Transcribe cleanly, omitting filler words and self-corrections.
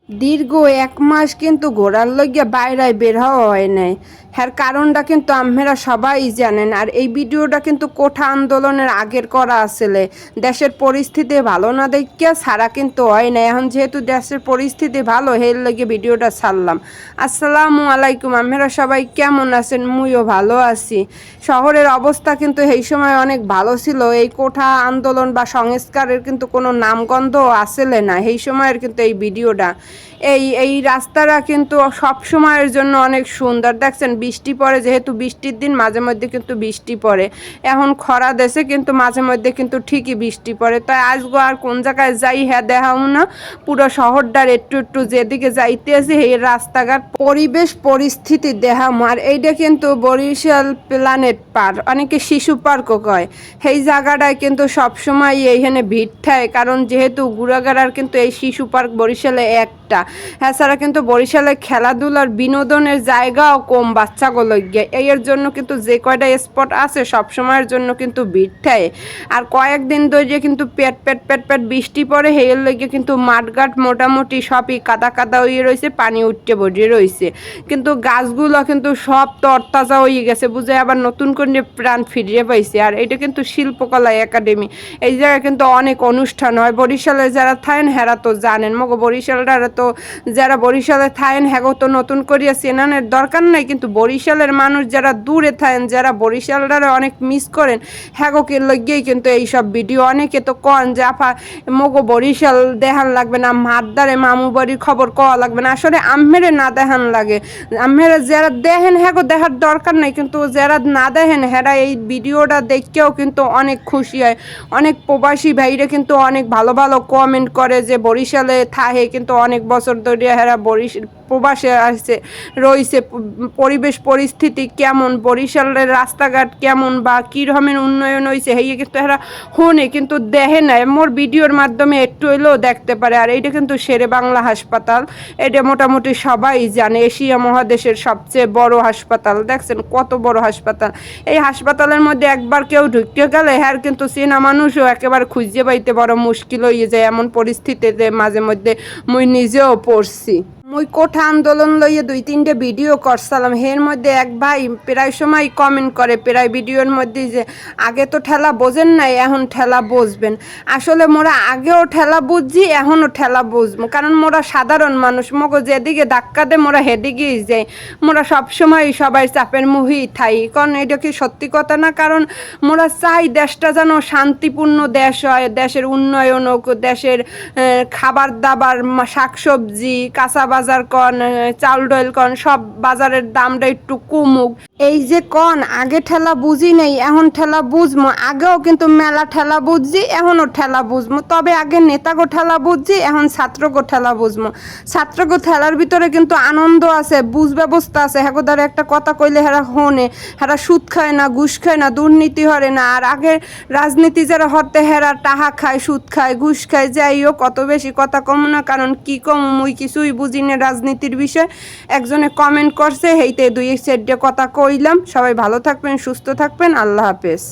দীর্ঘ ১ মাস কিন্তু ঘোরার লইগা বাইরে বের হওয়া হয় নাই। হ্যার কারণটা কিন্তু আপনারা সবাই জানেন। আর এই ভিডিওটা কিন্তু কোঠা আন্দোলনের আগের করা আসলে দেশের পরিস্থিতি ভালো না দেখিয়া ছাড়া কিন্তু হয় না। এখন যেহেতু দেশের পরিস্থিতি ভালো এর লইগে ভিডিওটা ছাড়লাম। আসসালামু আলাইকুম, আপনারা সবাই কেমন আছেন? মুইও ভালো আছি। শহরের অবস্থা কিন্তু এই সময় অনেক ভালো ছিল। এই কোঠা আন্দোলন বা সংস্কারের কিন্তু কোনো নামগন্ধ আসলে না এই সময়ের কিন্তু এই ভিডিওটা। এই রাস্তাটা কিন্তু সব সময়ের জন্য অনেক সুন্দর। দেখছেন বৃষ্টি পড়ে, যেহেতু বৃষ্টির দিন মাঝে মধ্যে কিন্তু বৃষ্টি পড়ে। এখন খরা দেশে কিন্তু মাঝে মধ্যে কিন্তু ঠিকই বৃষ্টি পড়ে। তাই আজগো আর কোন জায়গায় যাই হ্যাঁ দেখাও না, পুরো শহরটার একটু একটু যেদিকে যাইতে আছে এই রাস্তাঘাট পরিবেশ পরিস্থিতি দেখাম। আর এইটা কিন্তু বরিশাল প্ল্যানেট পার্ক, অনেকে শিশু পার্কও কয়। সেই জায়গাটায় কিন্তু সবসময় এইখানে ভিড় থাকে, কারণ যেহেতু ঘুরাঘাড়ার কিন্তু এই শিশু পার্ক বরিশালে একটা। এছাড়া কিন্তু বরিশালে খেলাধুলার বিনোদনের জায়গাও কম বাচ্চাগুলো গিয়ে, এর জন্য কিন্তু যে কয়টা স্পট আছে সবসময়ের জন্য কিন্তু ভিড় থাকে। আর কয়েকদিন ধরে কিন্তু পেট পেট পেট পেট বৃষ্টি পড়ে হেয়ের লেগে কিন্তু মাঠঘাট মোটামুটি সবই কাদা কাদা হয়ে রয়েছে, পানি উঠতে বড়ে রয়েছে। কিন্তু গাছগুলো কিন্তু সব তরতাজা হয়ে গেছে, বুঝে আবার নতুন করে প্রাণ ফিরিয়ে পাইছে। আর এটা কিন্তু শিল্পকলা একাডেমি, এই জায়গায় কিন্তু অনেক অনুষ্ঠান হয়। বরিশালে যারা থাকেন হেরা তো জানেন, মগো বরিশালটারা তো যারা বরিশালে থাকেন হ্যাগো তো নতুন করিয়া চেনানোর দরকার নাই। কিন্তু বরিশালের মানুষ যারা দূরে থাকেন, যারা বরিশালটারে অনেক মিস করেন, হ্যাগোকে লগিয়েই কিন্তু এইসব ভিডিও। অনেকে তো কন যে আফা মগো বরিশাল দেখান লাগবে না, মারদারে মামু বাড়ির খবর কওয়া লাগবে না। আসলে আম্মেরে না দেখান লাগে, আম্মেরা যারা দেখেন হ্যাগো দেখার দরকার নাই, কিন্তু যারা না দেখেন হেরা এই ভিডিওটা দেখেও কিন্তু অনেক খুশি হয়। অনেক প্রবাসী ভাইরা কিন্তু অনেক ভালো ভালো কমেন্ট করে যে বরিশালে থাকে কিন্তু অনেক বছর ধরে হেরা প্রবাসে আসছে রয়েছে, পরিবেশ পরিস্থিতি কেমন, বরিশালের রাস্তাঘাট কেমন বা কী রকমের উন্নয়ন হয়েছে হেয়ে কিন্তু এরা শুনে কিন্তু দেখে না। মোর ভিডিওর মাধ্যমে একটু হইলেও দেখতে পারে। আর এইটা কিন্তু শেরে বাংলা হাসপাতাল, এটা মোটামুটি সবাই জানে এশিয়া মহাদেশের সবচেয়ে বড় হাসপাতাল। দেখছেন কত বড় হাসপাতাল। এই হাসপাতালের মধ্যে একবার কেউ ঢুকে গেলে হ্যার কিন্তু চেনা মানুষও একেবারে খুঁজে পাইতে বড় মুশকিল হয়ে যায়। এমন পরিস্থিতিতে মাঝে মধ্যে মুই নিজেও পড়ছি। মুই কোঠা আন্দোলন লইয়ে 2-3টে ভিডিও করছিলাম। এর মধ্যে এক ভাই প্রায় সময় কমেন্ট করে প্রায় ভিডিওর মধ্যে যে আগে তো ঠেলা বোঝেন নাই, এখন ঠেলা বুঝবেন। আসলে মোরা আগেও ঠেলা বুঝছি, এখনও ঠেলা বুঝবো, কারণ মোরা সাধারণ মানুষ। মগো যেদিকে ধাক্কা দে মোরা হেদিকেই যাই। মোরা সবসময় সবাই চাপের মুহেই থাই, কারণ এটা কি সত্যি কথা না? কারণ মোরা চাই দেশটা যেন শান্তিপূর্ণ দেশ হয়, দেশের উন্নয়ন হোক, দেশের খাবার দাবার শাকসবজি কাঁচা বাজার কন, চাল ডাল কন, সব বাজারের দামটা একটু কমুক। এই যে কন আগে ঠেলা বুঝি নেই, এখন ঠেলা বুঝমো। আগেও কিন্তু মেলা ঠেলা বুঝছি, এখনও ঠেলা বুঝমো। তবে আগে নেতাগো ঠেলা বুঝছি, এখন ছাত্রগো ঠেলা বুঝমো। ছাত্রগো ঠেলার ভিতরে কিন্তু আনন্দ আছে, বুঝ ব্যবস্থা আছে। হ্যাগো দ্বারা একটা কথা কইলে হেরা হনে, হেরা সুদ খায় না, ঘুষ খায় না, দুর্নীতি হরে না। আর আগে রাজনীতি যারা হতে হেরা টাহা খায়, সুদ খায়, ঘুষ খায়। যাইও কত বেশি কথা কম না, কারণ কি কম মুই কিছুই বুঝি না রাজনীতির বিষয়। একজনে কমেন্ট করছে, হেইতে 2 সাইডে কথা কইলাম। সবাই ভালো থাকবেন, সুস্থ থাকবেন, আল্লাহ হাফেজ।